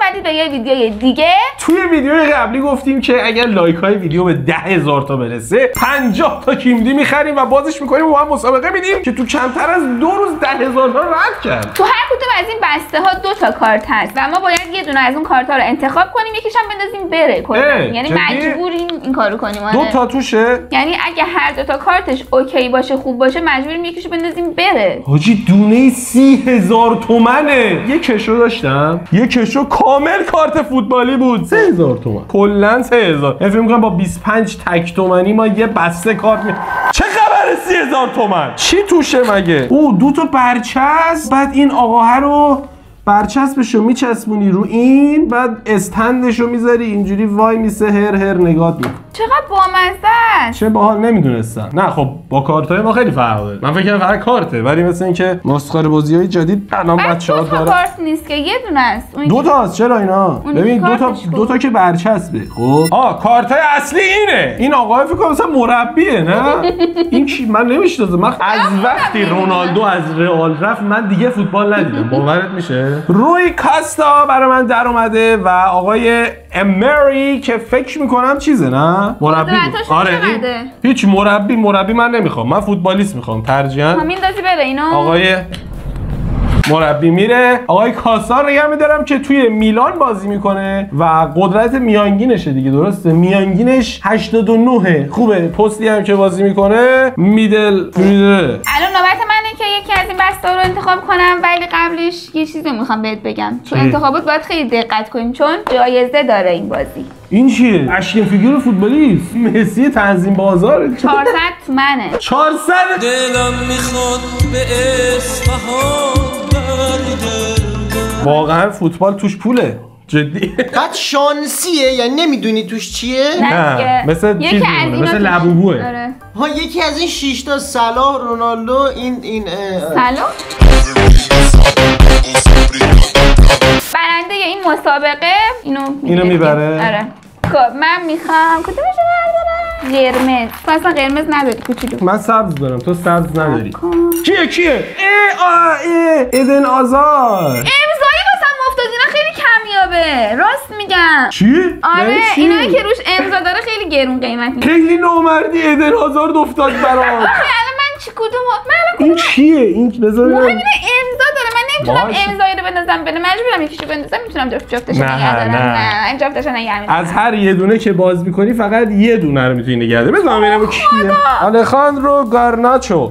اومدید به یه ویدیوی دیگه. توی ویدیوی قبلی گفتیم که اگر لایک های ویدیو به 10,000 تا برسه 50 تا کیمدی میخریم و بازش میکنیم و هم مسابقه میدیم که تو کمتر از 2 روز 10,000 تا رد کرد. تو هر کدوم از این بسته ها 2 تا کارت هست و ما باید یه دونه از اون کارت ها رو انتخاب کنیم، یکیش هم بندازیم بره کلا. یعنی مجبوریم این کارو کنیم. 2 تا توشه. یعنی اگه هر 2 تا کارتش اوکی باشه، خوب باشه، مجبوریم یکیشو بندازیم بره. حاجی دونه 30,000 تومنه. یه کشو داشتم، یه کشو کامل کارت فوتبالی بود 3,000 تومن. کلا 3,000. فکر می‌کنم با 25 تک تومنی ما یه بسته کارت چه خبره 30,000 تومن؟ چی توشه مگه؟ او 2 تا برچسب، بعد این آقاه رو برچسبشو میچسبونی رو این، بعد استندشو میذاری اینجوری وای میسه هر نگات میکنه. چقدر بامزه است. چه باحال. نمیدونستم. نه خب با کارتای ما خیلی فرق داره. من فکر کردم فقط کارته، ولی مثل اینکه مسخره بازیای جدید الان بچه‌ها داره. 2 تا کارت نیست که یه دونه است. 2 تاست. چرا اینا؟ ببین 2 تا که برچسبه. خب کارتای اصلی اینه. این آقا فکر کنم مثلا مربیه، نه؟ این کی؟ من نمیشناسم. من از وقتی رونالدو از رئال رفت من دیگه فوتبال ندیدم. باورت میشه؟ روی کاستا برای من در اومده و آقای امری که فکر میکنم چیزه، نه؟ مربی بود. آره هیچ مربی من نمیخوام. من فوتبالیست میخوام ترجیحاً. میندازی بره اینو. آقای مربی میره. آقای کاسا رو نگه میدارم که توی میلان بازی میکنه و قدرت میانگینشه دیگه، درسته؟ میانگینش 89. خوبه. پستی هم که بازی میکنه میدل. الان نوبت منه که یکی از این بسته رو انتخاب کنم، ولی قبلش یه چیزی میخوام بهت بگم. تو انتخابات باید خیلی دقت کنیم چون جایزه داره این بازی. این چیه؟ اشکن فیگور فوتبالیست. مسی تنظیم بازار. 400 تومنه. 400. دلم میخواد به اصفهان. واقعا فوتبال توش پوله. جدی. بعد شانسیه، یعنی نمیدونی توش چیه؟ نه مثل چیز میمونه، مثل لبوبوه. ها یکی از این 6 تا صلاح، رونالدو، این صلاح برنده این مسابقه اینو میبره. آره. خب من میخوام کدومشو بردارم؟ قرمز. تو اصلا قرمز نداری کوچولو. من سبز دارم، تو سبز نداری. کیه؟ ایدن آزار. امضایی واسم افتاد. اینا خیلی کمیابه. راست میگم. چی؟ آره اینایی که روش امضا داره خیلی گرون قیمت میشه. خیلی نامردی. ایدن آزار افتاد برام. الان من چی کدومو؟ این چیه؟ این بذار مهم اینه امضا داره. من نمیتونم امضایی رو بندازم بره. مجبورم یکیشو بندازم. میتونم جفتش نگه دارم. نه این جفتش نگه میدارم. از هر یه دونه که باز میکنی فقط یه دونه رو میتونی نگه داری. بذار ببینم کیه. الخاندرو گارناچو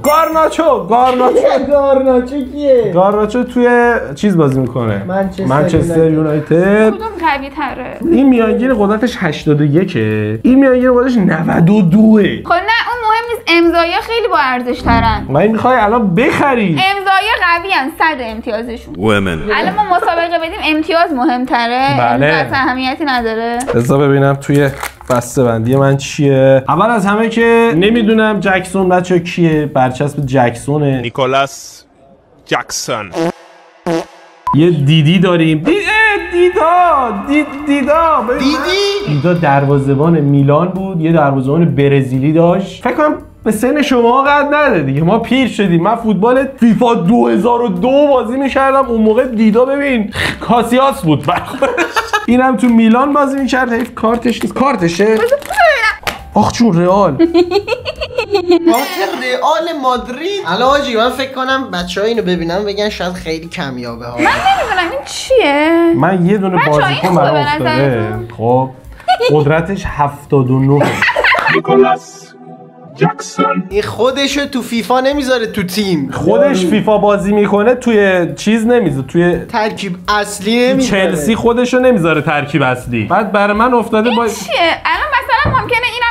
کیه؟ گارناچو توی چیز بازی میکنه. منچستر یونایتد. کدوم قوی تره؟ این میانگین قدرتش 81. این میانگین قدرتش 92. خب نه اون مهم نیست. امضایا خیلی با ارزش ترن. من میخوای الان بخری. امضایا قوی ان 100 امتیازشون. ومن. الان ما مسابقه بدیم امتیاز مهمتره. بله. امتیاز اهمیتی نداره. بذار ببینم توی بسته بندی من چیه. اول از همه که نمیدونم جکسون بچه کیه. برچسب جکسونه. نیکولاس جکسون. یه دیدی داریم. دیدا دروازه‌بان میلان بود. یه دروازه‌بان برزیلی داشت. فکر کنم به سن شما قد نده دیگه. ما پیر شدیم. من فوتبال فیفا 2002 بازی می‌کردم. اون موقع دیدا ببین کاسیاس بود. اینم تو میلان بازی می‌کرد. حیف کارتش نیست. کارتشه؟ آخ چون رئال. رئال مادرید. الان آجی من فکر کنم بچه‌ها اینو ببینن بگن شاید خیلی کمیابه ها. من نمیدونم این چیه. من یه دونه بازیکن برام افتاده. خب قدرتش 79. نیکولاس جکسون. این خودشو تو فیفا نمیذاره تو تیم. خودش فیفا بازی میکنه توی چیز نمیذاره. توی ترکیب اصلی نمیذاره. چلسی خودشو نمیذاره ترکیب اصلی. بعد برای من افتاده با چیه؟ الان مثلا ممکنه اینم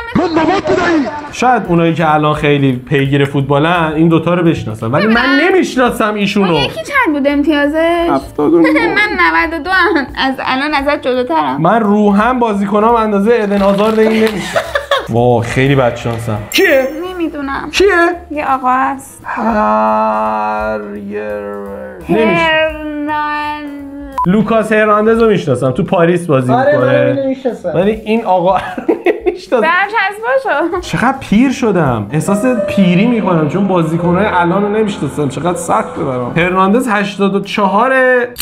شاید اونایی که الان خیلی پیگیر فوتبالن این دوتا رو بشناسن ولی من نمیشناسم ایشونو. اون یکی چند بود امتیازش؟ 79. من 92 ام. از الان ازت جلوترم. من روحم بازیکنام اندازه ایدن آزار این نمیشه. واه خیلی بدشانسم. کیه؟ نمیدونم. کیه؟ یه آقا هست. لوکاس هرناندز رو میشناسم. تو پاریس بازی میکنه. آره من نمیشناسم. ولی این آقا نمیشناسم. برچسب باشو. چقدر پیر شدم. احساس پیری میکنم چون بازیکن‌های الان رو نمیشناسم. چقدر سخته برام. هرناندز 84،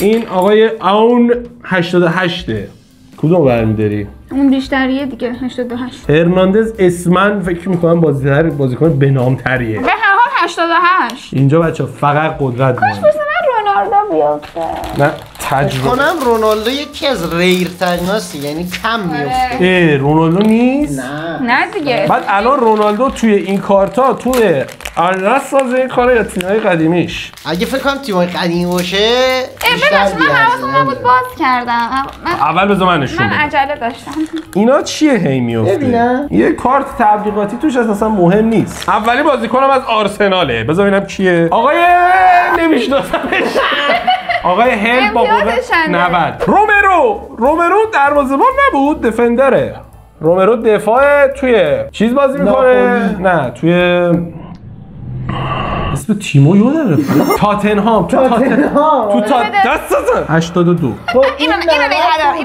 این آقای اون 88. کدوم برمی‌داری؟ اون بیشتریه دیگه 88. هرناندز اسمن فکر میکنم بازیکن بنام‌تریه. به هر حال 88. اینجا بچه‌ها فقط قدرت کاش واسه من رونالدو بیافته. نه تجربه کنم رونالدو یکی از ریرتریناست، یعنی کم میفته. رونالدو نیست؟ نه دیگه. بعد الان رونالدو توی این کارتا توی آلناس ساز این کاره یا تیمای قدیمیش. اگه فکر کنم تیمای قدیمی باشه بیشتر ببخشید من حواسم نبود باز کردم. اول بذار من نشون من بدم. عجله داشتم. اینا چیه هی میفته؟ ببینم. یه کارت تبلیغاتی توش اصلا مهم نیست. اولی بازیکنم از آرسناله. بذار ببینم کیه. آقای نمیشناسمش. آقای هند با قدرت 90. رومرو دروازه‌بان نبود، دفندره. رومرو دفاع توی چیز بازی میکنه؟ نه توی اسم تیمو یادم رفت. تاتنهام. تو دست 82. اینو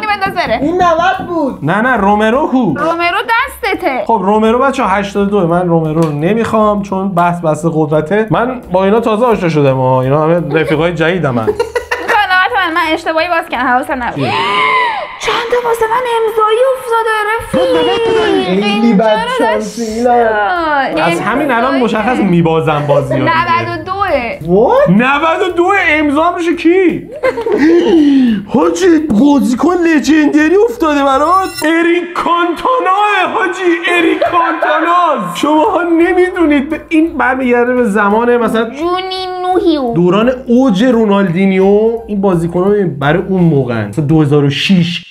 بنداز بره. این 90 بود. نه رومرو کو؟ رومرو دستته. خب رومرو بچه 82. من رومرو رو نمیخوام چون بحث قدرته. من با اینا تازه آشنا شدم. اینا همه رفیقای جدیدم. من اشتباهی باز کردم، حواسم نبود. چند تا واسه من امضایی افتاده رفیق. خیلی بد شانسی. از همین الان مشخص میبازم بازی ها. 92 امضا میشه کی؟ حاجی بازیکن لژندری افتاده برات. اریک کانتونا. حاجی اریک کانتونا. شماها نمیدونید این برمیگرده به زمان مثلا جونینوهیو، دوران اوج رونالدینیو. این بازیکن‌ها برای اون موقع 2006.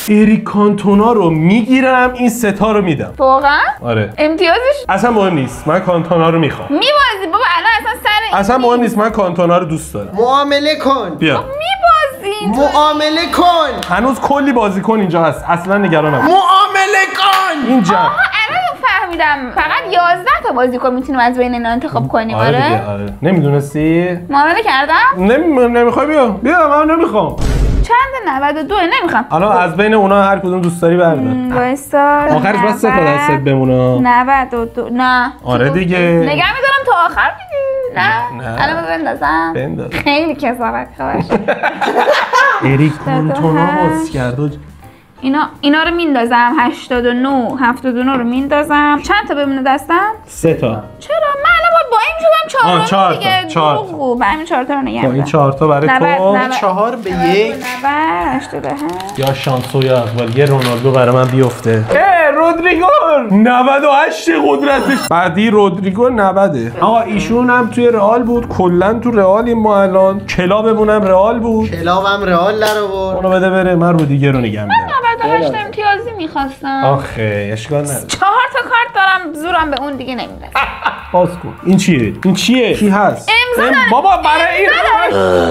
اریک کانتونا رو میگیرم، این ستا رو میدم. واقعا؟ آره. امتیازش اصلا مهم نیست، من کانتونا رو میخوام. میبازی بابا الان اصلا سر اصلا مهم نیست، من کانتونا رو دوست دارم. معامله کن. بیا. میبازی. معامله کن. هنوز کلی بازیکن اینجا هست، اصلا نگران نباش. معامله کن. اینجا. الان فهمیدم فقط 11 تا بازیکن میتونیم از بین اینا انتخاب کنیم. آره. نمیدونستی؟ معامله کردم؟ نمیخوای بیا من نمیخوام. چند 92 نمیخوام. الان از بین اونا هر کدوم دوست داری بردار. وایسار. آخرش بس 3 تا دستت بمونه. 92 نه. آره دیگه. نگه میدارم تا آخر دیگه. نه. الان بندازم. بنداز. خیلی کسافت خواهش. اریک کانتونا باز کرد. اینا رو میندازم. 79 رو میندازم. چند تا بمونه دستم؟ 3 تا. چرا؟ من الان با این شدم 4 دیگه. 4 تا. خوب. همین 4 تا رو نگه. با این 4 تا برای تو 4 به 1. 88. یا شانسو یا اقبال یه رونالدو برای من بیفته. رودریگو 98 قدرتش. بعدی رودریگو 90. آقا ایشون هم توی رئال بود، کلا تو رئالیم ما الان. کلابمون هم رئال بود. کلابم رئال در آورد. اونو بده بره، من رودیگر رو نگه میدارم. 98 امتیازی میخواستم. آخه اشکال نداره. 4 تا کارت دارم، زورم به اون دیگه نمیرسه. باز کن. این چیه؟ کی هست؟ امضا داره. بابا برای این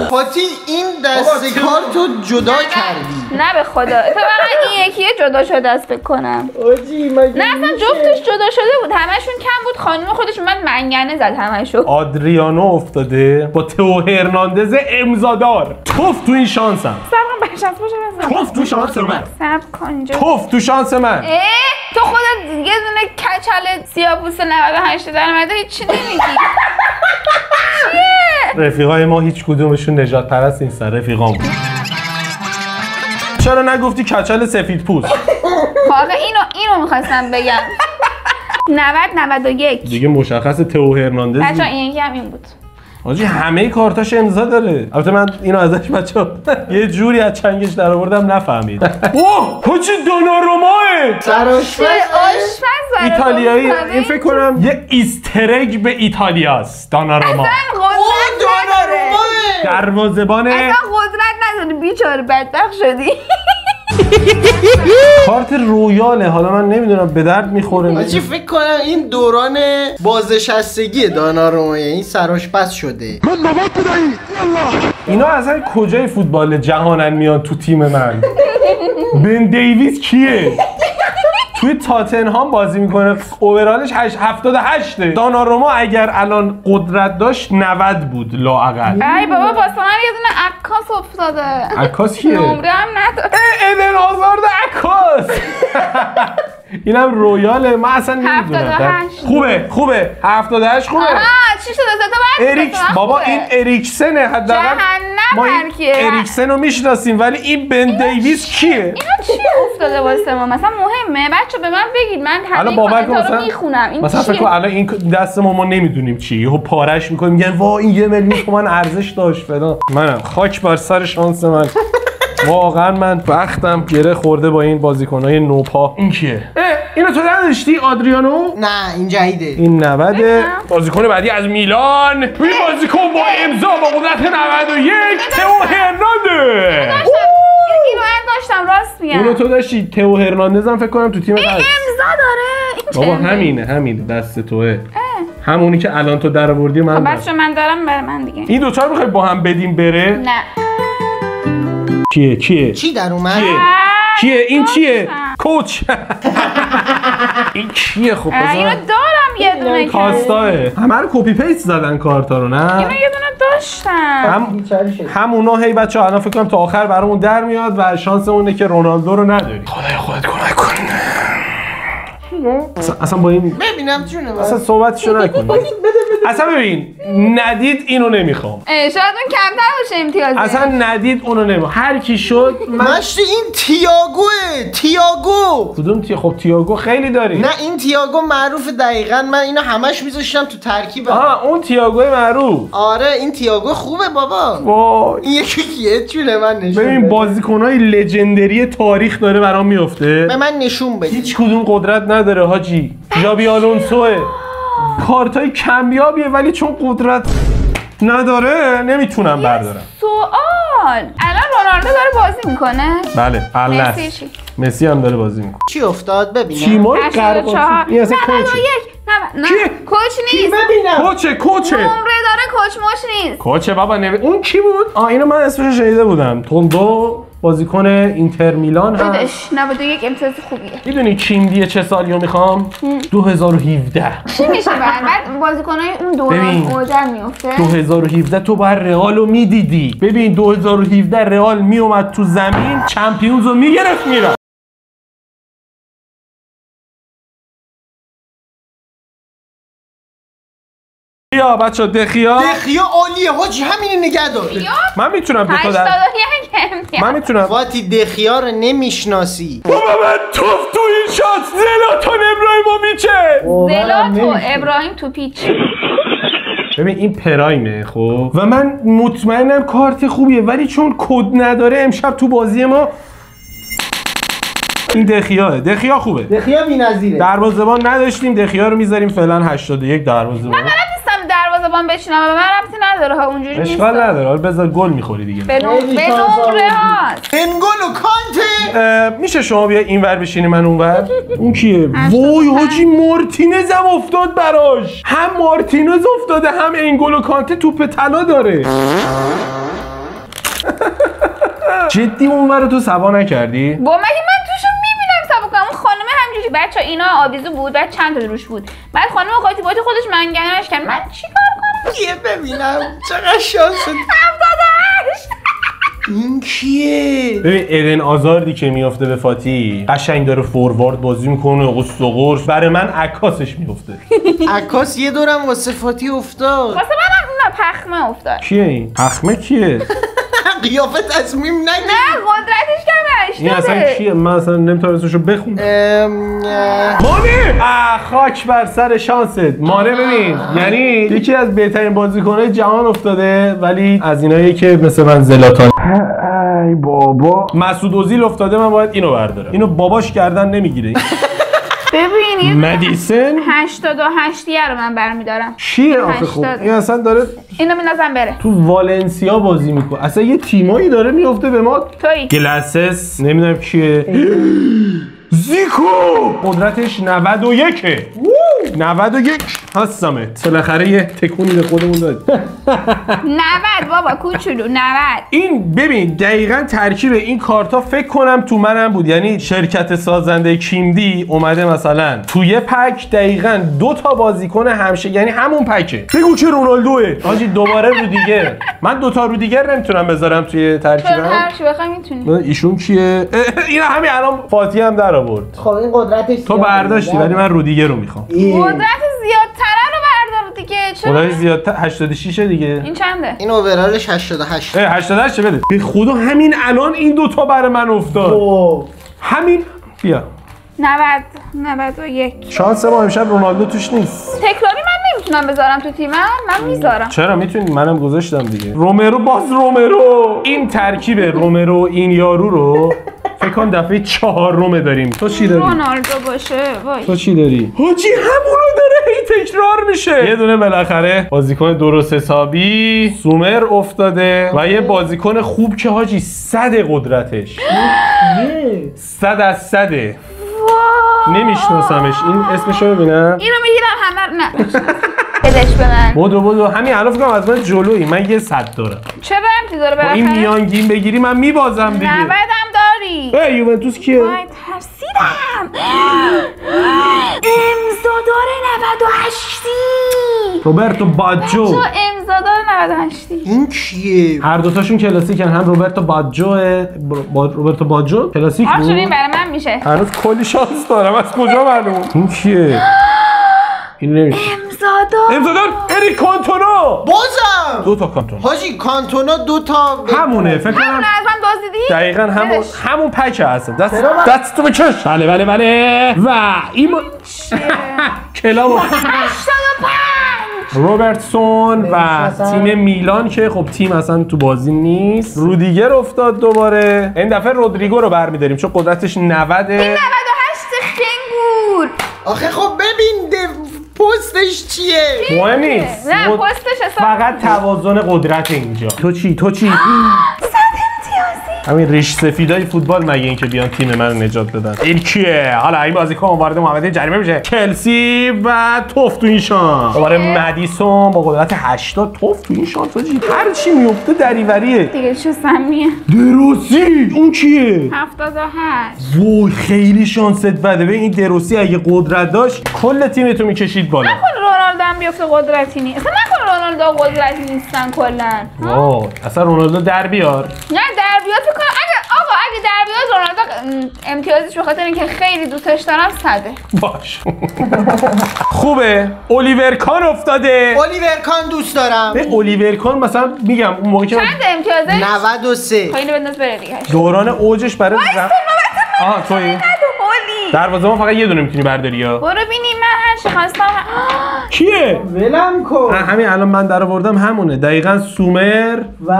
فاتی این دست کارتو جدا کردی. نه به خدا. اتفاقا این یکیه جدا شده است فکر کنم. آجی مگه نه اصلا جفتش جدا شده بود، همشون کم بود. خانم خودش اومد منگنه زد همشو. آدریانو افتاده با تئو هرناندز امضادار. توف تو این شانسم. صبر کن بشنس باشه بزن. توف تو شانس من. صبر کن اینجا. توف تو شانس من. تو خودت یه دونه کچل سیاه‌پوست 98 در اومده هیچ نمیگی. چیه؟ رفیقای ما هیچ کدومشون نجات پرست نیستن، رفیقام. چرا نگفتی کچل سفید پوست؟ واقعا اینو می‌خواستم بگم. 91 دیگه مشخص تئو هرناندز. بچه‌ها این یکی هم این بود. آجی همه کارتاش امضا داره. البته من اینو ازش بچه‌ها یه جوری از چنگش در آوردم نفهمید. اوه حاجی دوناروماه سرآشپز ایتالیایی. این فکر کنم یه ایسترگ به ایتالیاست. دوناروما دروازه‌بان. اصلا قدرت نداری بیچاره، بدبخت شدی. کارت رویاله. حالا من نمیدونم به درد میخوره. آجی فکر کنم این دوران بازنشستگی دوناروما، این سرآشپز شده. اینا اصلا کجای فوتبال جهانن میان تو تیم من؟ بن دیویس کیه؟ توی تاتنهام بازی میکنه، اوورالش 78. داناروما اگر الان قدرت داشت 90 بود لااقل. ای بابا واسه من یه دونه عکاس افتاده. عکاس کیه؟ نمره هم نداره. ایدن آزارد عکاس. اینم رویاله، من اصلا نمیدونم. 78 خوبه 78 خوبه. چی شده تا بعد بابا این اریکسنه حداقل. ما این اریکسن رو میشناسیم، ولی این بن دیویس کیه؟ اینا چی افتاده واسه ما؟ مثلا مهمه بچه به من بگید، من همین کامنتا رو میخونم. مثلا فکر کن الان این دست ما نمیدونیم چی، یهو پارش میکنیم میگن وا این 1 میلیون تومان ارزش داشت فلان. منم خاک بر سر شانس من. واقعا من بختم گره خورده با این بازیکنای نوپا. این کیه؟ اینو تو نداشتی آدریانو؟ نه این جدیده. این 90. بازیکن بعدی از میلان. این بازیکن با امضا با قدرت 91 تئو هرناندز. اینو داشتم راست میگم. اونو تو داشتی. تئو هرناندز هم فکر کنم تو تیم هست. امضا داره. بابا همینه دست توئه. همونی که الان تو درآوردی من. خب بچه من دارم برای من دیگه. این دوتا رو میخوای با هم بدیم بره؟ نه. کیه؟ چی در اومد؟ کیه؟ این چیه؟ کوچ. این کیه؟ خب اینو دارم یه دونه. کاستاه. همه رو کپی پیست زدن کارتا رو، نه؟ اینو یه دونه داشتم. همونا هی بچه‌ها الان فکر کنم تا آخر برامون در میاد و شانس اونه که رونالدو رو نداری. خدای خودت کمک کن. اصلا با این ببینم چونه اصلا صحبتشو نکن. اصلا ببین ندید اینو نمیخوام. شاید اون کمتر باشه امتیازه. اصلا ندید اونو نمیخوام. هر کی شد مشتی این تییاگو. کدوم خب تییاگو خیلی داری. نه این تییاگو معروف دقیقاً. من اینو همش میذاشتم تو ترکیب. اون تییاگو معروف. آره این تییاگو خوبه بابا. وای این یکی کیه چونه من نشون. ببین بازیکنای لژندری تاریخ داره برام میفته. به من نشون بده. هیچ کدوم قدرت نداره حاجی. ژابی آلونسوه. کارتای کمیابیه ولی چون قدرت نداره نمیتونم بردارم. سوال الان رونالدو داره بازی میکنه؟ بله الله. مسی هم داره بازی میکنه. چی افتاد ببینم؟ تیمای قرقاتی. این اصلا کوچه. نه کوچ نیست. ببینم. کوچه. نمره داره کوچ ماش نیست. کوچه بابا اون کی بود؟ اینو من اسمش شنیده بودم. توندو بازیکن اینتر میلان هست. 91 امتیاز خوبیه. میدونی کیندیه چه سالیو میخوام؟ 2017. چی میشه بعد بازیکنای اون دوران اوجر میفته؟ 2017 تو باید رئالو میدیدی. ببین 2017 رئال میومد تو زمین چمپیونزو میگرفت میرفت. یا بچه دخیا عالیه حاجی همینو نگه دار. من میتونم دو تا من میتونم. واتی دخیا رو نمیشناسی. بابا من توف تو این شات زلاتان ابراهیموویچه. زلاتو ابراهیم تو پیچ. ببین این پرایمه خب و من مطمئنم کارت خوبیه ولی چون کد نداره امشب تو بازی ما این دخیا خوبه. دخیا بی‌نظیره. دروازه‌بان نداشتیم دخیا رو میذاریم فعلا 81 دروازه‌بان. من دروازه‌بان بچینم و من ربطی نداره ها اونجوری نیست. اشکال نداره حالا بذار گل میخوری دیگه. به نمره هاست. انگولو کانته. میشه شما بیا اینور بشینی من اونور؟ اون کیه؟ وای حاجی مارتینز هم افتاد براش. هم مارتینز افتاده هم انگولو کانته توپ طلا داره. جدی اونور تو سبا نکردی؟ با مگه من توشو میبینم سبا کنم. اون خانمه همجوری بچه اینا آویزو بود بعد چند تا روش بود بعد خانم قاطی باتی خودش منگنه‌اش کرد. من چیکار کنم؟ کیه ببینم چقدر شانس 78. این کیه؟ ببین ایدن آزاردی که میافته به فاتی قشنگ داره فوروارد بازی میکنه قص و قرص. برای من عکاسش میافته. عکاس یه دورم واسه فاتی افتاد. واسه منم پخمه افتاد. کیه این؟ پخمه کیه؟ قیافه تصمیم نگیر. نه قدرتش کمش این اصلا کیه؟ من اصلا نمیتونم اسمشو بخونم. مانه! خاک بر سر شانست. مانه ببین یعنی یکی از بهترین بازیکن‌های جهان افتاده ولی از اینایی که مثل من زلاتان. ای بابا مسعود اوزیل افتاده من باید اینو بردارم. اینو باباش گردن نمیگیره. ببین مدیسن 88 رو من برمیدارم. چیه آخه خوب این اصلا داره اینو میندازم بره. تو والنسیا بازی میکنه. اصلا یه تیمایی داره میفته به ما. توی گلاسس نمیدونم کیه. زیکو قدرتش 91. 91 هستمت. بالاخره یه تکونی به خودمون داد. 90 بابا کوچولو 90. این ببین دقیقاً ترکیب این کارتا فکر کنم تو منم بود. یعنی شرکت سازنده کیمدی اومده مثلا توی پک دقیقاً 2 تا بازیکن همشه، یعنی همون پکه. بگو که رونالدوه. حاجی دوباره رودیگر. من 2 تا رودیگر نمیتونم بذارم توی ترکیبم. هر چی بخوای میتونی. ایشون کیه؟ اینا همین الان فاتی هم در آورد. خب این قدرتش تو برداشتی ولی من رودیگر رو میخوام. قدرت زیادتره رو بردار دیگه. چرا؟ قدرت زیادتر 86 دیگه. این چنده؟ این اوورالش 88. 88 بده. به خدا همین الان این 2 تا برای من افتاد. همین بیا 91. شانس ما امشب رونالدو توش نیست. تکراری من نمیتونم بذارم تو تیمم. من میذارم. چرا میتونی؟ منم گذاشتم دیگه. رومرو باز رومرو. این ترکیب رومرو این یارو رو فکر کنم دفعه 4 داریم. تو چی داری؟ رونالدو باشه. وای. تو چی داری؟ حاجی همونو داره هی تکرار میشه. یه دونه بالاخره بازیکن درست حسابی سومر افتاده و یه بازیکن خوب که حاجی 100 قدرتش 100 از 100. نمیشناسمش. این اسمشو ببینم. اینو میگیرم همه نه. بدش به من. بدو همین الان فکر کنم از من جلویی. من یه 100 دارم. چه رمزی داره بالاخره؟ این میانگین بگیری من میبازم دیگه. 90 هم داری. ای یوونتوس کیه؟ وای ترسیدم. امضادار 98. روبرتو باجو. چه امضادار 98. این کیه؟ هر دوتاشون کلاسیکن. هم روبرتو باجوه روبرتو باجو کلاسیک بود. این برای من میشه. هنوز کلی شانس دارم. از کجا معلوم؟ این کیه؟ این نمیشه. امضادار اریک کانتونا. بازم 2 تا کانتونا. حاجی کانتونا 2 تا همونه فکر کنم. همون از من دزدیدی؟ دقیقاً همون پکه هست. دست تو بکش. بله و این کلابو 85. روبرتسون و تیم میلان که خب تیم اصلا تو بازی نیست. رودیگر افتاد دوباره. این دفعه رودریگو رو برمی‌داریم چون قدرتش 90. این 98 خنگور. آخه خب ببین پستش چیه؟ مهم نیست. نه پستش فقط توازن قدرت اینجا. تو چی؟ 100 امتیازی. همین ریش سفیدای فوتبال مگه این که بیان تیم من رو نجات بدن. این کیه؟ حالا این بازیکن وارد محوطه جریمه میشه. کلسی و توف تو این شانس. دوباره مدیسون با قدرت 80 توف تو این شانس. هر چی میفته دریوریه. دیگه چه سمیه؟ دروسی اون کیه؟ 78. وای خیلی شانست بده. به این دروسی اگه قدرت داشت کل تیمتو میکشید بالا. نکن رونالدو هم بیفته قدرتی نیست. اصلا نکن رونالدو قدرتی نیستن کلا. وای اصلا رونالدو در بیار. نه در بیاد فکر کنم اگه در بیاد رونالدو امتیازش به خاطر اینکه خیلی دوستش دارم 100. باش. خوبه. الیور کان افتاده. الیور کان دوست دارم. به الیور کان مثلا میگم اون موقع که چند امتیازش؟ 93. خیلی بنداز بره دیگه. دوران اوجش برای آها تویی؟ هولی. دروازه‌بان فقط یه دونه میتونی برداری یا؟ برو ببینیم من هر چی خواستم. کیه؟ ولم کن. همین الان من در آوردم همونه. دقیقاً سومر و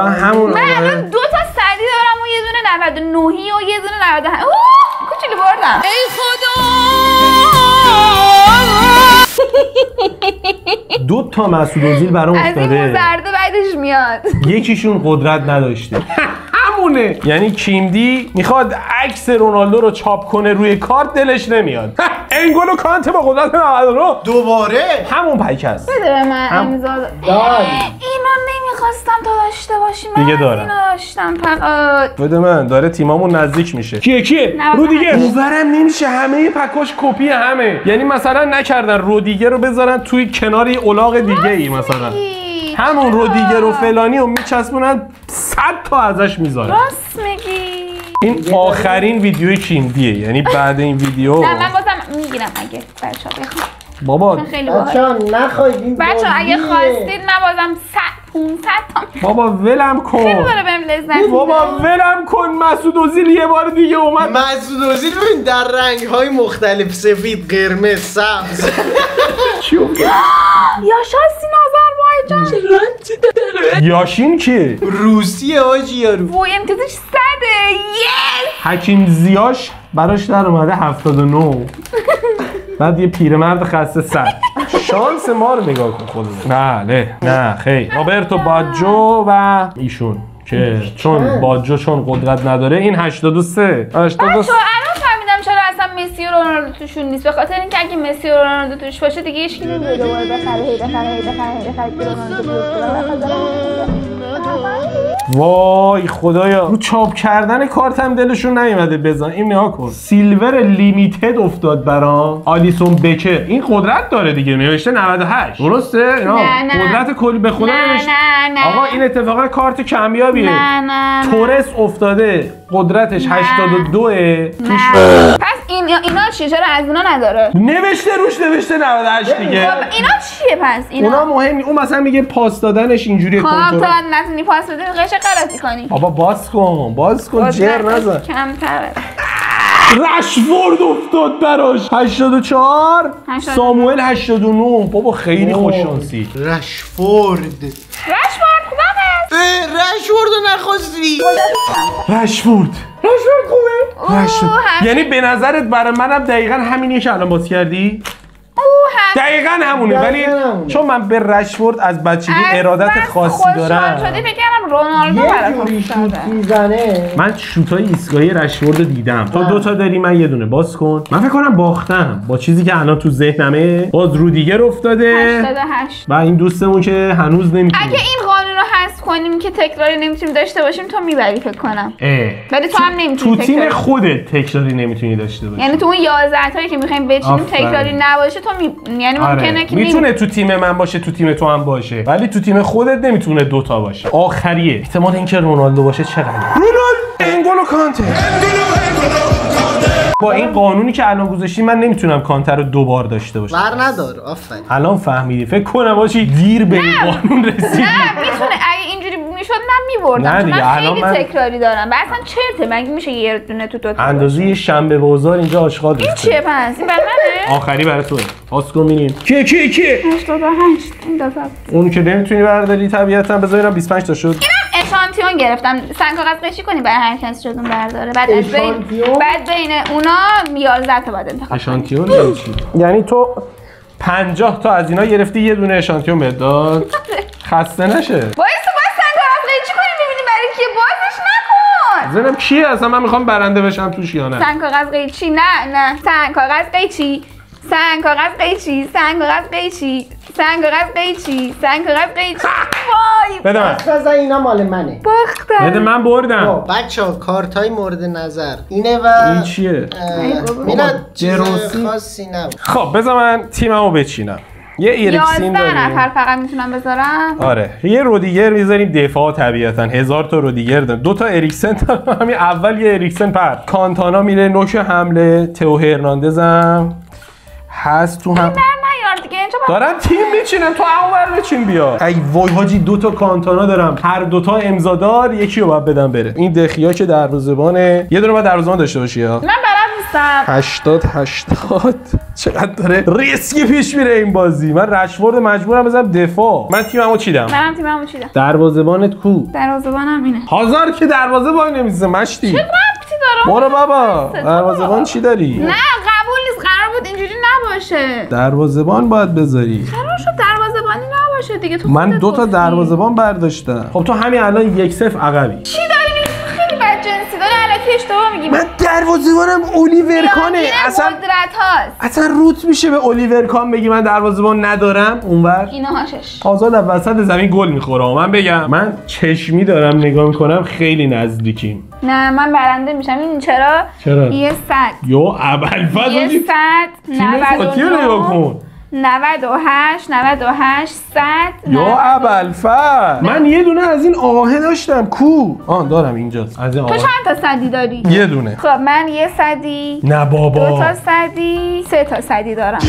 همون. من الان 2 تا سدی دارم و یه دونه 99 و یه دونه 98. کوچولو بردم. ای خدا. 2 تا مسعود اوزیل برام از این افتاده. زرده بعدش میاد. یکیشون قدرت نداشته. همونه. یعنی کیمدی میخواد عکس رونالدو رو چاپ کنه روی کارت دلش نمیاد. انگولو کانته با قدرت 99 دوباره همون پک هست. بده به من امضا. اینو نمیخواستم تا داشته باشیم. دیگه دارم. اینو داشتم فقط. بده من. داره تیمامون نزدیک میشه. کیه؟ رودیگر. باورم نمیشه همه پکاش کپی همه. یعنی مثلا نکردن رودیگر رو بذارن توی کناری الاغ دیگه ای مثلا. همون رودیگر و فلانی رو میچسبونن 100 تا ازش میذارن. راست میگی. این آخرین ویدیوی کیمدیه. یعنی بعد این ویدیو نه من بازم میگیرم اگه بچه‌ها بخوام. بابا خیلی باحال. نخواهید بچه‌ها اگه خواستید من بازم 500 تا بابا ولم کن. خیلی داره بهم لذت. بابا ولم کن. مسعود اوزیل یه بار دیگه اومد. مسعود اوزیل ببین در رنگ‌های مختلف سفید، قرمز، سبز. چی افتاد؟ یاشین آذربایجان. یاشین که روسیه حاجی یارو. وای امتیازش 100. یس. حکیم زیاش براش در اومده 79. بعد یه پیرمرد خسته 100. شانس ما رو نگاه کن خودت. بله نه خیر. روبرتو باجو و ایشون که چون باجو چون قدرت نداره این 83. بچه‌ها الان فهمیدم چرا اصلا مسی مسی و رونالدو توشون نیست، به خاطر اینکه اگه مسی و رونالدو توش باشه دیگه هیچ کی نمیره دوباره وای خدایا، رو چاپ کردن کارتم دلشون نیومده بزن. این نگاه کن، سیلور لیمیتد افتاد برام. آلیسون بکر این قدرت داره دیگه، نوشته 98 درسته؟ نه قدرت کلی به خدا نوشته. آقا این اتفاقا کارت کمیابیه. نه تورس افتاده قدرتش 82 توش. پس اینا چیه؟ چرا از اینا نداره؟ نوشته روش نوشته 98 دیگه. اینا چیه پس؟ اونا مهم نیست. اون مثلا میگه پاس دادنش اینجوریه. خب تو نتونی پاس بدی قش غلطی کنی. بابا باز کن جر نزن. کمتره. رشفورد افتاد براش 84 ساموئل 89. بابا خیلی خوش شانسی. رشفورد خوبه. رشفورد نخواستی. رشفورد خوبه. یعنی به نظرت برای منم دقیقاً همینیه که الان باز کردی؟ دقیقاً همونه، ولی چون من به رشفورد از بچگی ارادت خاصی دارم شدی بگم رونالدو برای شوت میزنه. من شوتای ایستگاهی رشفورد رو دیدم. تو دوتا داری، من یه دونه. باز کن. من فکر کنم باختم با چیزی که الان تو ذهنمه. باز رودیگر افتاده 88 و این دوستمون که هنوز نمیتونه. اگه این قانون رو حذف کنیم که تکراری نمیتونیم داشته باشیم تو میبری فکر کنم. ولی تو هم نمیتونی. تو تیم خودت تکراری نمیتونی داشته باشی. یعنی تو اون 11 تایی که میخوایم بچینیم تکراری نباشه تو یعنی ممکنه که میتونه تو تیم من باشه، تو تیم تو هم باشه، ولی تو تیم خودت نمیتونه دوتا باشه. آخریه. احتمال اینکه رونالدو باشه چقدر؟ انگولو کانته. با این قانونی که الان گذاشتیم من نمیتونم کانتر رو دوبار داشته باشم. بر نداره. آفرین. الان فهمیدی. فکر کنم باشی دیر به این قانون رسیدی. نه میتونه. اگه اینجوری میشد من میبردم چون من خیلی تکراری دارم. اصلا چرته مگه میشه یه دونه تو دوتا اندازه یه شنبه بازار اینجا آشغال ریخته. این چیه پس؟ این برای منه؟ آخری برای توه. پاس کن ببینیم. کی 88 این دفعه. اون که نمیتونی برداری طبیعتا. بذارم 25 تا شد. اینم اشانتیون گرفتم. سنگ کاغذ قشی کنی برای هر کس شدون برداره. بعد بین اونا 11 تا بعد انتخاب. اشانتیون یعنی چی؟ یعنی تو 50 تا از اینا گرفتی یه دونه اشانتیون بهت داد. خسته نشه. وایسا باید سنگ کاغذ قیچی کنیم ببینیم برای کی. بازش نکن. زنم کیه اصلا؟ من میخوام برنده بشم توش یا نه؟ سنگ کاغذ قیچی. نه سنگ کاغذ قیچی. سنگ کاغذ قیچی. سنگ کاغذ قیچی. سنگ کاغذ قیچی. سنگ کاغذ قیچی. وای بده من. بذار اینا مال منه. باختم. بده من بردم. بچه‌ها کارتای مورد نظر اینه و این چیه؟ میلاد جروسی خاصی نبود. خب بذار من تیممو بچینم. یه ایرکسین داریم. 11 نفر فقط میتونم بذارم. آره یه رودیگر میذاریم دفاع طبیعتا. 1000 تا رودیگر داریم. 2 تا اریکسن دارم. همین اول یه اریکسن پر. کانتانا میره نوک حمله. تئو هرناندزم هست تو هم. دارم تیم میچینم تو اونور بچین بیا. ای وای حاجی 2 تا کانتانا دارم. هر 2 تا امضادار یکی رو باید بدم بره. این دخیا که دروازه‌بانه. یه دونه باید دروازه‌بان داشته باشی ها. من بلد نیستم. 80 چقدر داره ریسکی پیش میره این بازی. من رشفورد مجبورم بزنم دفاع. من تیممو چیدم. منم تیممو چیدم. دروازه‌بانت کو؟ دروازه‌بانم اینه. هازار که دروازه‌بان نمیزه مشتی. چه ربطی داره؟ برو بابا. دروازه‌بان چی داری؟ نه قبول نیست. قرار بود اینجوری نباشه. دروازه‌بان باید بذاری. قرار شد دروازه‌بانی نباشه دیگه. تو من 2 تا دروازه‌بان برداشتم. خب تو همین الان 1-0 عقبی. چی داری میگی؟ خیلی بدجنسی داره. الکی اشتباه میگی. من دروازه‌بانم الیور کانه. اصلا قدرت هاست. اصلا روت میشه به الیور کان بگی من دروازه‌بان ندارم اونور. اینا هاشش. آزاد از وسط زمین گل میخوره. من بگم من چشمی دارم نگاه میکنم خیلی نزدیکیم. نه من برنده میشم. این چرا؟ یه 100 یو ابوالفضل یه 100 99 98 100 یا ابوالفضل. من یه دونه از این آهه داشتم. کو؟ دارم اینجاست. از این تو آهه. چند تا صدی داری؟ یه دونه. خب من یه صدی. نه بابا. 2 تا صدی. 3 تا صدی دارم.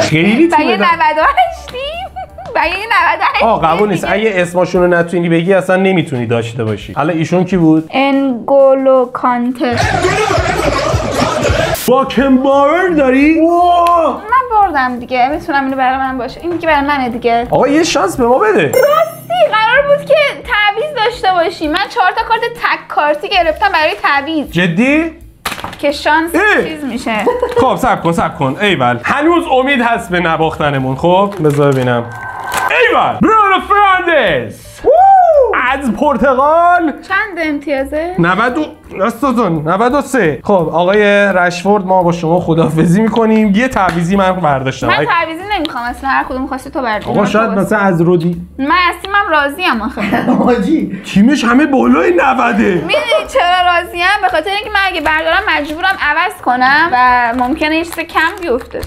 خیلی و یه 98 و یه 98 قبول نیست. اگه اسمشون رو نتونی بگی اصلا نمیتونی داشته باشی. حالا ایشون کی بود؟ انگولو کانته. باکنباور داری؟ من بردم دیگه. میتونم اینو برای من باشه. این دیگه برای منه دیگه. آقا یه شانس به ما بده. راستی قرار بود که تعویض داشته باشی. من 4 تا کارت تک کارتی گرفتم برای تعویض. جدی؟ که شانس چیز میشه. خب صبر کن. ایول هنوز امید هست به نباختنمون. خب بذار ببینم. ایول برونو فرناندز از پرتغال. چند امتیازه؟ 90 دستتون 93. خب آقای رشفورد ما با شما خداحافظی میکنیم. یه تعویضی من برداشتم. من تعویضی نمیخوام اصلا، هر کدوم خواستی تو بردار. آقا شاید مثلا از رودی من از تیمم راضیم آخه. حاجی تیمش همه بالای 90. میدونی چرا راضیم؟ به خاطر اینکه من اگه بردارم مجبورم عوض کنم و ممکنه یه چیز کم بیفته.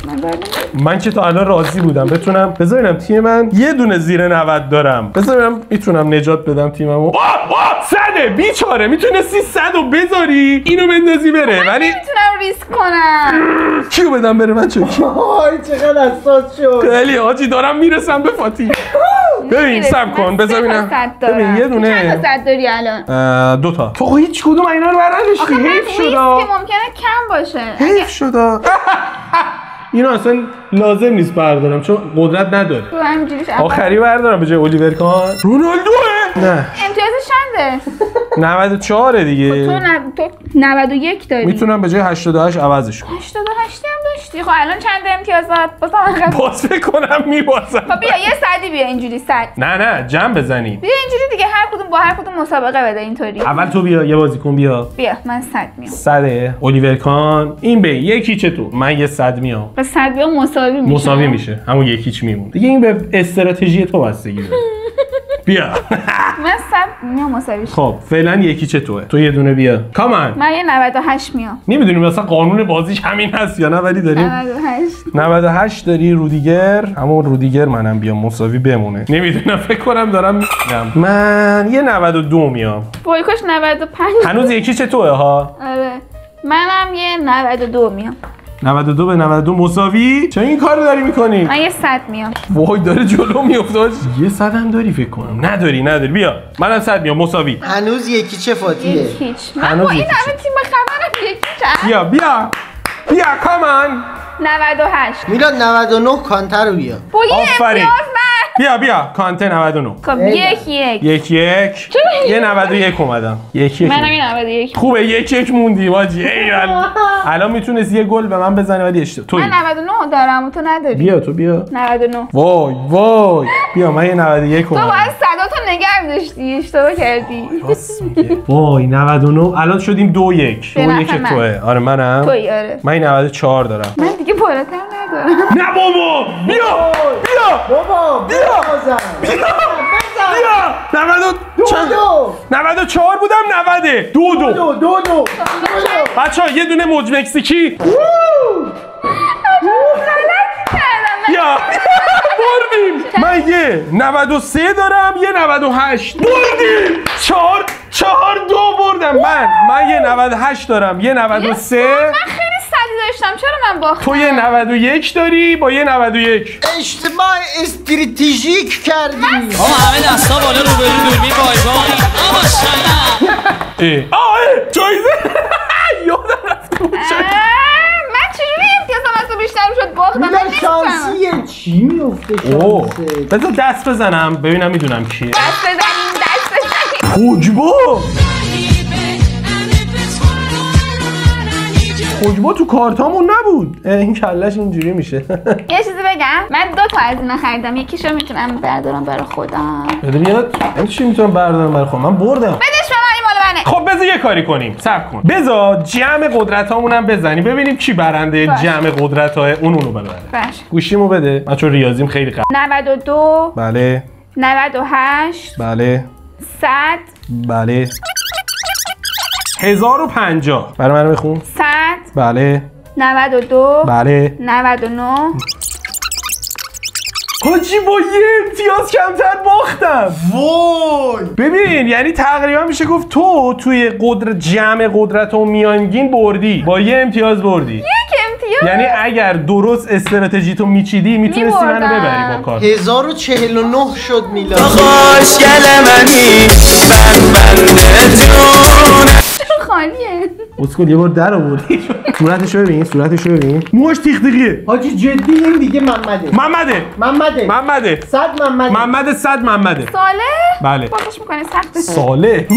من که تا الان راضی بودم بتونم بذارم تیم من یه دونه زیر 90 دارم. بذارم میتونم نجات بدم تیممو. صده بیچاره میتونستی 100 رو بذاری اینو بندازی بره، ولی میتونم ریسک کنم. کیو بدم بره من چه؟ وای چقدر حساس شد. خیلی حاجی دارم میرسم به فاتی. ببین صبر کن بذار ببینم. ببین یه دونه چند تا 100 داری الان؟ 2 تا. تو هیچ کدوم اینا رو برداشتی. حیف شد. که ممکنه کم باشه. حیف شد. اینو اصلا لازم نیست بردارم چون قدرت نداره. تو همینجوریش آخری بردارم به جای الیور کان. رونالدوه؟ نه. امتیازش چنده؟ 94 دیگه. تو 91 داری. میتونم به جای 88 عوضش کنم. 88 هم داشتی. خب الان چند امتیازات؟ باز فکر کنم میبازم. خب بیا یه 100 بیا اینجوری 100. نه جمع بزنیم. بیا اینجوری دیگه هر کدوم با هر کدوم مسابقه بده اینطوری. اول تو بیا یه بازیکن بیا. بیا من 100 میام. 100 الیور کان. این به یکی چه تو؟ من یه 100 میام. با 100 بیا مساوی میشه. همون یکیچ میمون. دیگه این به استراتژی تو بستگی داره. بیا. من 100 میام مساوی. خب فعلا یکی چه توه؟ تو یه دونه بیا. کامان. من یه 98 میام. نمیدونیم مثلا قانون بازیش همین هست یا نه ولی داریم 98 داری رودیگر. همون رودیگر منم بیام مساوی بمونه. نمیدونم فکر کنم دارم میگم. من یه 92 میام. بویکوش 95. هنوز یکی چه توه ها؟ آره. منم یه 92 میام. 92 به 92 مساوی؟ چرا این کارو داری میکنی؟ من یه 100 میام. وای داره جلو میافتاد. یه 100 هم داری فکر کنم. نداری بیا. منم 100 میام مساوی. هنوز یکی چه فاتیه؟ هیچ. من با این همه تیم خبرم یکی چه؟ بیا کامان. 98. میلاد 99 کانتر رو بیا. با یه امتیاز من. بیا کانته 99. خب یک. یه 91 اومدم. منم یه 91. خوبه 1 موندی واجی. ایول. الان میتونست یه گل به من بزنه ولی اشتباه. من 99 دارم و تو نداری. بیا تو بیا. 99. وای. بیا من یه 91 اومدم. تو باید صداتو نگه می‌داشتی. اشتباه کردی. راست میگه. وای 99 الان شدیم 2-1. 2-1 توه. آره منم. تویی آره. من 94 دارم. من دیگه بالاتر ندارم. نه بابا. بیا. بابا بیا. 94 بودم 90. 2 بچه‌ها یه دونه موج مکزیکی. یا بردیم. من یه 93 دارم یه 98. بردیم. 4-2 بردم. من یه 98 دارم یه 93. من خیلی سدی داشتم چرا من باختم؟ تو یه 91 داری با یه 91. اشتباه استراتژیک کردی. آقا همه دستا بالا رو بریم دوربین بای جایزه یادم رفت. من چجوری امتیازم از تو بیشتر شد باختم؟ میلاد شانسیه. چی میفته شانسه؟ بذار دست بزنم ببینم میدونم کیه. دست بزنیم. خوجبا خوجبا تو کارتامون نبود. این کلش اینجوری میشه. یه چیزی بگم من 2 تا از اینا خریدم. یکیشو میتونم بردارم برای خودم. بده بیاد. من چی میتونم بردارم برای خودم؟ من بردم. بدش به من این مال منه. خب بذار یه کاری کنیم. صبر کن. بذار جمع قدرتامون هم بزنیم ببینیم کی برنده جمع قدرت‌های اونو ببره. باشه. گوشیمو بده. من چون ریاضیم خیلی قوی. 92 بله. 98 بله. 100 بله. 1050 برای من بخون. 100 بله. 92 بله. 99 حاجی با یه امتیاز کمتر باختم. وای ببین یعنی تقریبا میشه گفت تو توی جمع قدرت و میانگین بردی با یه امتیاز بردی. یک امتیاز یعنی اگر درست استراتژی تو میچیدی میتونستی منو ببری با کار. 1049 شد میلاد. خوشگل منی من خالیه. اسکول یه بار در آوردی. صورتشو ببین. موش تیغ تیغیه. حاجی جدی این دیگه محمده. محمده. 100 محمده. 100 محمده. ساله؟ بله. باخش میکنه سخته. ساله.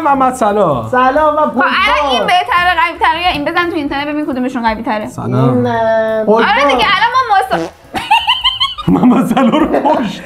محمد صلاح. سلام و الان این بهتره قوی تره یا این بزن تو اینترنت ببین کدومشون قوی تره. سلام. آره دیگه الان ما محمد صلاح رو کشت.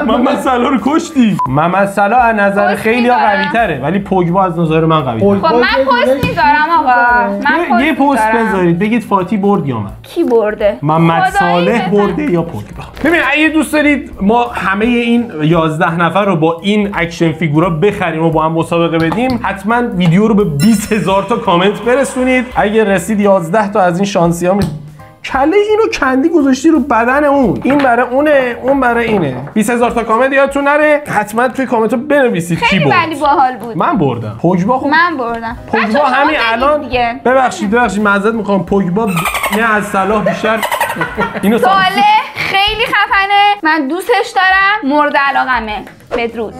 محمد صلاح رو کشتی. محمد صلاح از نظر خیلی قوی تره ولی پوگبا از نظر من قوی تره. خب من پست میذارم آقا. یه پست بذارید بگید فاتی برد یا من. کی برده؟ محمد صالح برده یا پوگبا. ببین اگه دوست دارید ما همه این 11 نفر رو با این اکشن فیگورا بخریم و با هم مسابقه بدیم حتما ویدیو رو به 20,000 تا کامنت برسونید. اگه رسید 11 تا از این شانسی ها کله اینو کندی گذاشتی رو بدن اون. این برای اونه، اون برای اینه. 20,000 تا کامنت یادتون نره. حتما توی کامنت ها بنویسید کی برد. خیلی باحال بود. من بردم. پوگبا خب من بردم. پوگبا همین الان ببخشید معذرت میخوام. پوگبا نه از صلاح بیشتر اینو صالح خیلی خفنه. من دوستش دارم. مورد علاقمه. بدرود.